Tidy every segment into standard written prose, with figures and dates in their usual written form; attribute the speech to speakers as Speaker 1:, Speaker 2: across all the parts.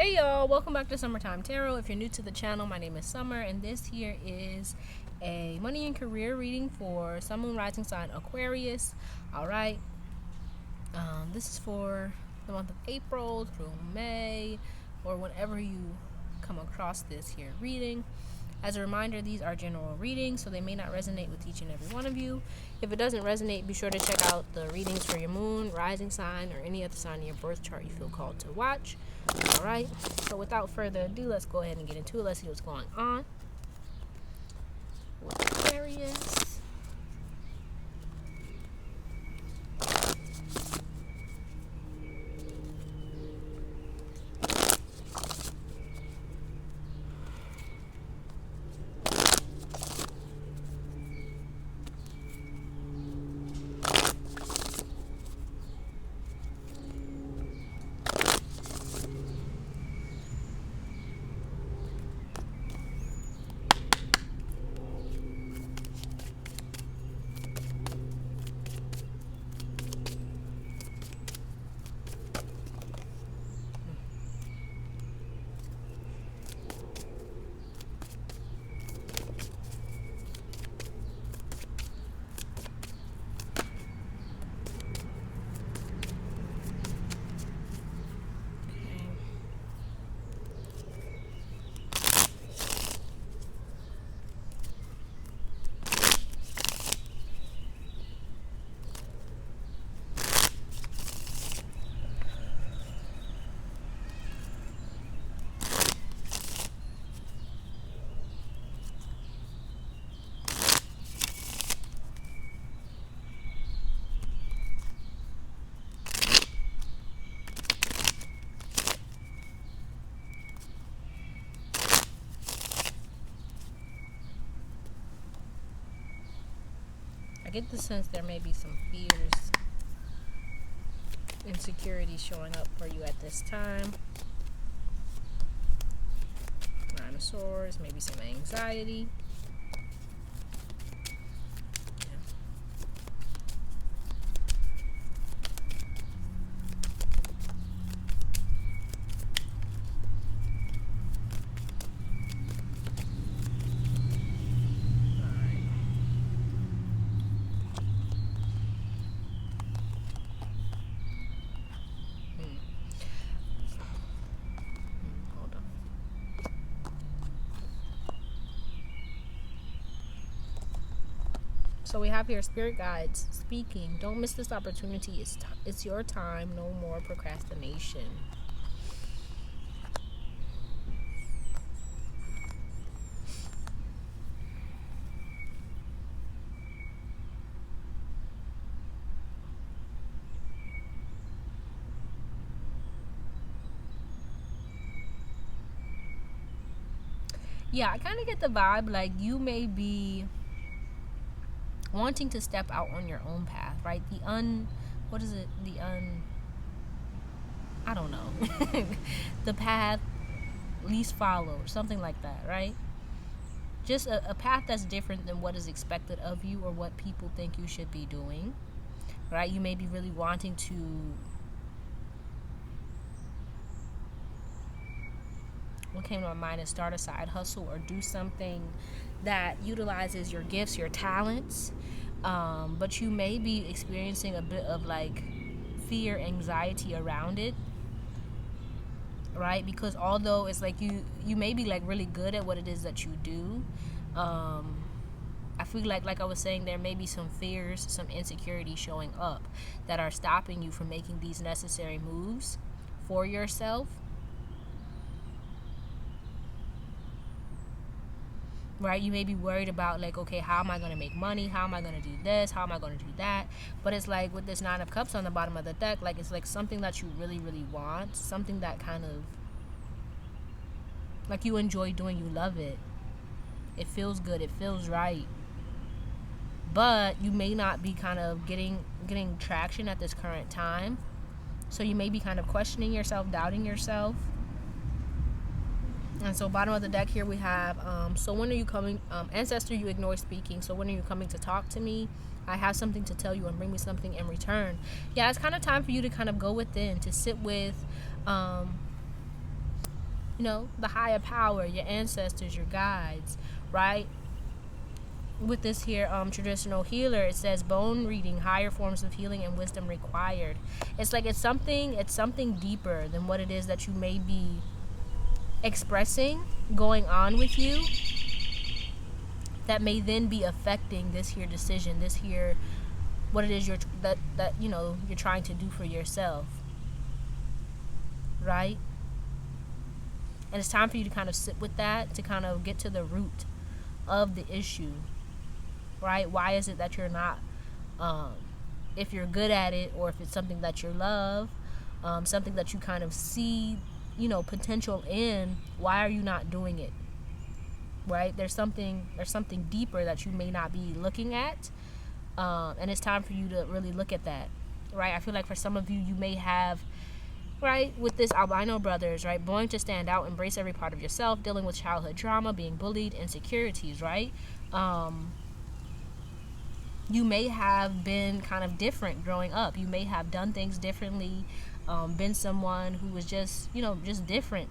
Speaker 1: Hey y'all, welcome back to Summertime Tarot. If you're new to the channel, my name is Summer, and this here is a money and career reading for Sun, Moon, Rising sign Aquarius. Alright, this is for the month of April through May, or whenever you come across this here reading. As a reminder, these are general readings, so they may not resonate with each and every one of you. If it doesn't resonate, be sure to check out the readings for your moon, rising sign, or any other sign in your birth chart you feel called to watch. Alright, so without further ado, let's go ahead and get into it. Let's see what's going on with Aquarius. I get the sense there may be some fears, insecurity showing up for you at this time. Nine of Swords, maybe some anxiety. So we have here spirit guides speaking. Don't miss this opportunity. It's your time. No more procrastination. Yeah, I kind of get the vibe like you may be wanting to step out on your own path, right? I don't know. The path least followed, something like that, right? Just a path that's different than what is expected of you or what people think you should be doing, right? You may be really wanting to what came to my mind is start a side hustle or do something that utilizes your gifts, your talents, but you may be experiencing a bit of like fear, anxiety around it, right? Because although it's like you may be like really good at what it is that you do, I feel like I was saying, there may be some fears, some insecurity showing up that are stopping you from making these necessary moves for yourself. Right, you may be worried about like, okay, how am I going to make money? How am I going to do this? How am I going to do that? But it's like with this Nine of Cups on the bottom of the deck, like it's like something that you really, really want, something that kind of like you enjoy doing, you love it. It feels good, it feels right. But you may not be kind of getting traction at this current time. So you may be kind of questioning yourself, doubting yourself. And so bottom of the deck here we have, so when are you coming, ancestor, you ignore speaking, so when are you coming to talk to me? I have something to tell you and bring me something in return. Yeah, it's kind of time for you to kind of go within, to sit with the higher power, your ancestors, your guides, right? With this here traditional healer, it says bone reading, higher forms of healing and wisdom required. It's like it's something deeper than what it is that you may be expressing going on with you, that may then be affecting this here decision, this here what it is you're trying to do for yourself, right? And it's time for you to kind of sit with that, to kind of get to the root of the issue, right? Why is it that you're not, if you're good at it, or if it's something that you love, something that you kind of see, potential in, why are you not doing it, right? There's something deeper that you may not be looking at, and it's time for you to really look at that, right? I feel like for some of you, you may have, right, with this albino brothers, right, born to stand out, embrace every part of yourself, dealing with childhood trauma, being bullied, insecurities, right? You may have been kind of different growing up. You may have done things differently, been someone who was just different.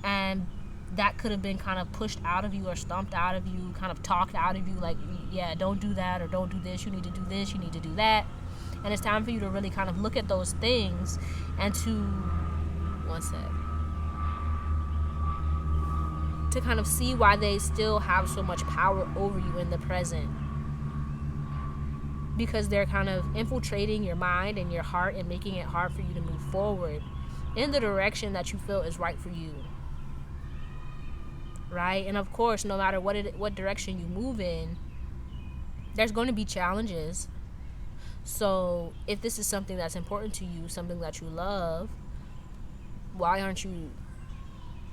Speaker 1: And that could have been kind of pushed out of you, or stomped out of you, kind of talked out of you, like, yeah, don't do that, or don't do this, you need to do this, you need to do that. And it's time for you to really kind of look at those things and to kind of see why they still have so much power over you in the present. Because they're kind of infiltrating your mind and your heart and making it hard for you to move forward in the direction that you feel is right for you. Right? And of course, no matter what direction you move in, there's going to be challenges. So if this is something that's important to you, something that you love, why aren't you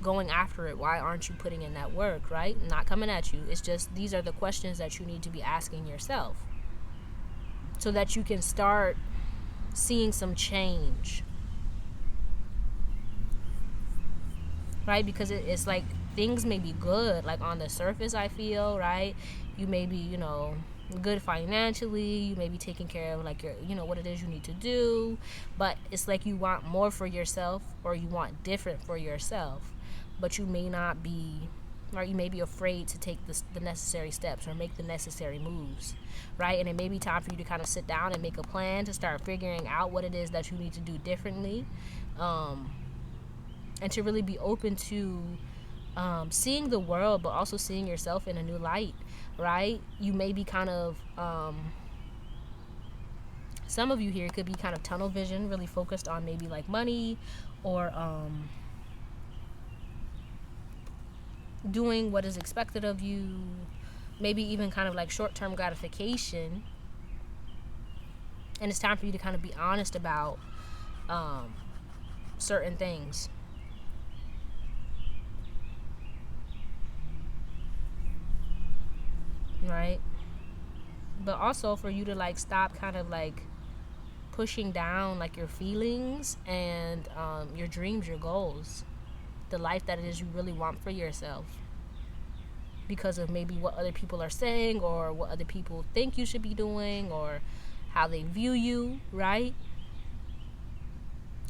Speaker 1: going after it? Why aren't you putting in that work, right? Not coming at you. It's just, these are the questions that you need to be asking yourself, so that you can start seeing some change, right? Because it's like things may be good, like on the surface, I feel, right? You may be, good financially, you may be taking care of like your, what it is you need to do, but it's like you want more for yourself, or you want different for yourself, but you may not be, or you may be afraid to take the necessary steps or make the necessary moves, right? And it may be time for you to kind of sit down and make a plan to start figuring out what it is that you need to do differently, and to really be open to seeing the world, but also seeing yourself in a new light, right? You may be kind of, some of you here could be kind of tunnel vision, really focused on maybe like money, or doing what is expected of you, maybe even kind of like short-term gratification. And it's time for you to kind of be honest about certain things. Right? But also for you to like stop kind of like pushing down like your feelings and your dreams, your goals, the life that it is you really want for yourself, because of maybe what other people are saying, or what other people think you should be doing, or how they view you, right?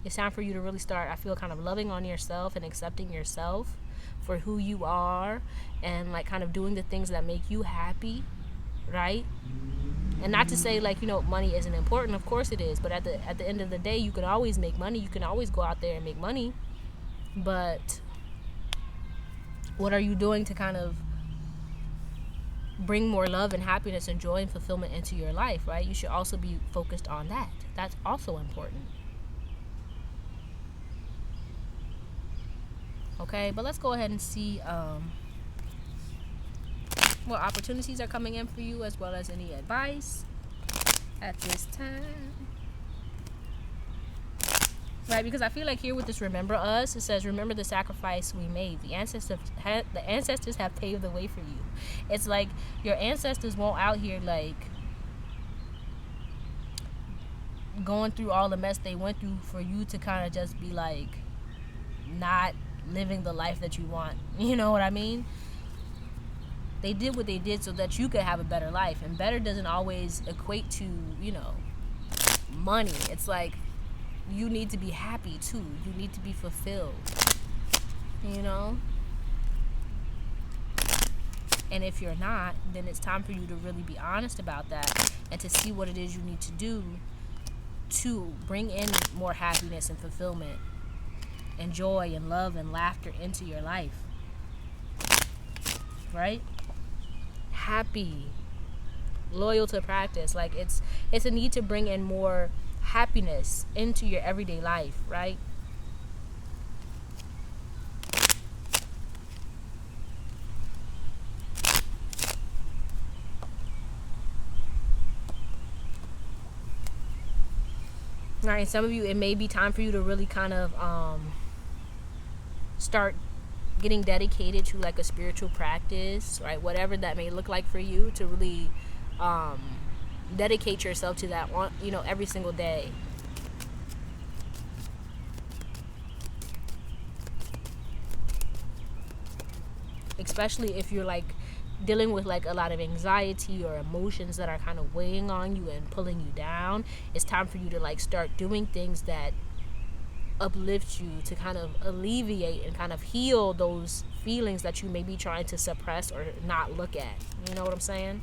Speaker 1: It's time for you to really start, I feel, kind of loving on yourself and accepting yourself for who you are, and like kind of doing the things that make you happy, right? And not to say like, money isn't important. Of course it is. But at the end of the day, you can always make money. You can always go out there and make money. But what are you doing to kind of bring more love and happiness and joy and fulfillment into your life, right? You should also be focused on that. That's also important. Okay, but let's go ahead and see what opportunities are coming in for you, as well as any advice at this time. Right, because I feel like here with this remember us, it says, remember the sacrifice we made. The ancestors have paved the way for you. It's like your ancestors won't out here like going through all the mess they went through for you to kind of just be like not living the life that you want. You know what I mean? They did what they did so that you could have a better life. And better doesn't always equate to, money. It's like you need to be happy too. You need to be fulfilled, you know? And if you're not, then it's time for you to really be honest about that and to see what it is you need to do to bring in more happiness and fulfillment and joy and love and laughter into your life. Right? Happy, loyal to practice. Like it's a need to bring in more happiness into your everyday life, right? All right, some of you, it may be time for you to really kind of start getting dedicated to like a spiritual practice, right? Whatever that may look like for you, to really dedicate yourself to that, you know, every single day. Especially if you're like dealing with like a lot of anxiety or emotions that are kind of weighing on you and pulling you down. It's time for you to like start doing things that uplift you, to kind of alleviate and kind of heal those feelings that you may be trying to suppress or not look at. You know what I'm saying?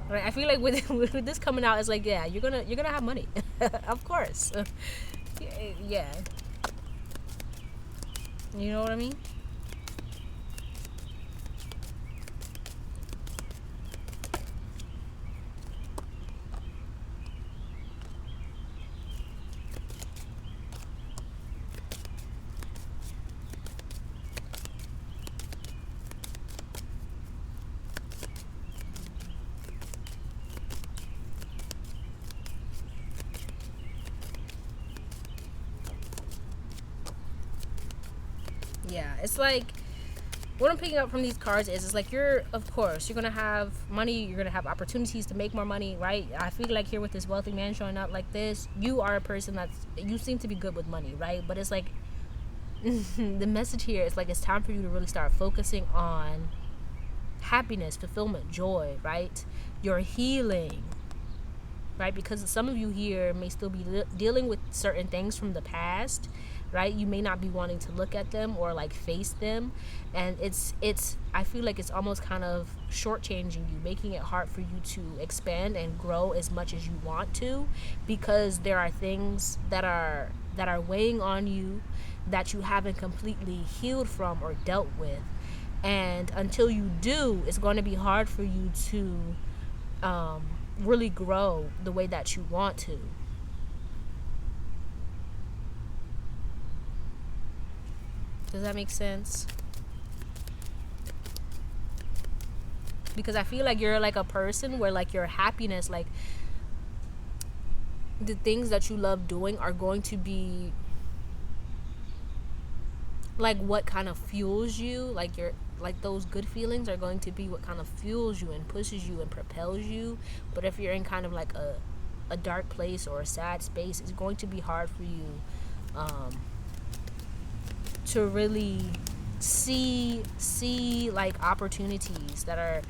Speaker 1: Right, I feel like with this coming out, it's like, yeah, you're gonna have money, of course. Yeah, you know what I mean. Yeah, it's like what I'm picking up from these cards is, it's like of course, you're gonna have money, you're gonna have opportunities to make more money, right? I feel like here with this wealthy man showing up like this, you are a person you seem to be good with money, right? But it's like the message here is like it's time for you to really start focusing on happiness, fulfillment, joy, right? Your healing, right? Because some of you here may still be dealing with certain things from the past, right? You may not be wanting to look at them or like face them, and it's I feel like it's almost kind of shortchanging you, making it hard for you to expand and grow as much as you want to, because there are things that are weighing on you that you haven't completely healed from or dealt with. And until you do, it's going to be hard for you to really grow the way that you want to. Does that make sense? Because I feel like you're like a person where like your happiness, like the things that you love doing are going to be like what kind of fuels you, like those good feelings are going to be what kind of fuels you and pushes you and propels you. But if you're in kind of like a dark place or a sad space, it's going to be hard for you to really see like opportunities that are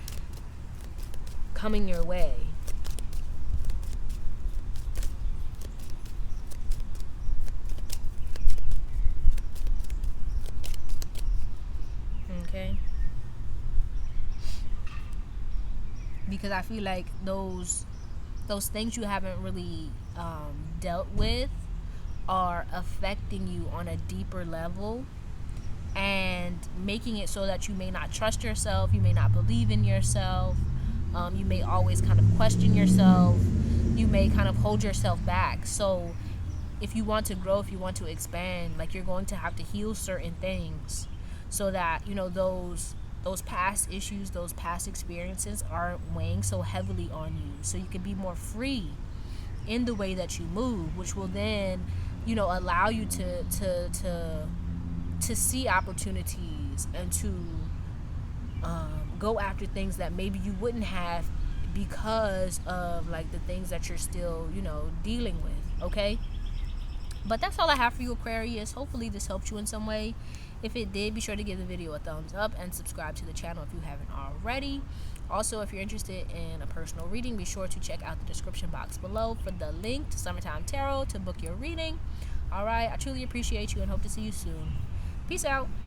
Speaker 1: coming your way. Okay? Because I feel like those things you haven't really dealt with are affecting you on a deeper level and making it so that you may not trust yourself, you may not believe in yourself, you may always kind of question yourself, you may kind of hold yourself back. So if you want to grow, if you want to expand, like you're going to have to heal certain things so that, you know, those past issues, those past experiences aren't weighing so heavily on you, so you can be more free in the way that you move, which will then, you know, allow you to see opportunities and to go after things that maybe you wouldn't have because of like the things that you're still, you know, dealing with. Okay, but that's all I have for you, Aquarius. Hopefully this helped you in some way. If it did, be sure to give the video a thumbs up and subscribe to the channel if you haven't already. Also, if you're interested in a personal reading, be sure to check out the description box below for the link to Summertime Tarot to book your reading. All right, I truly appreciate you and hope to see you soon. Peace out.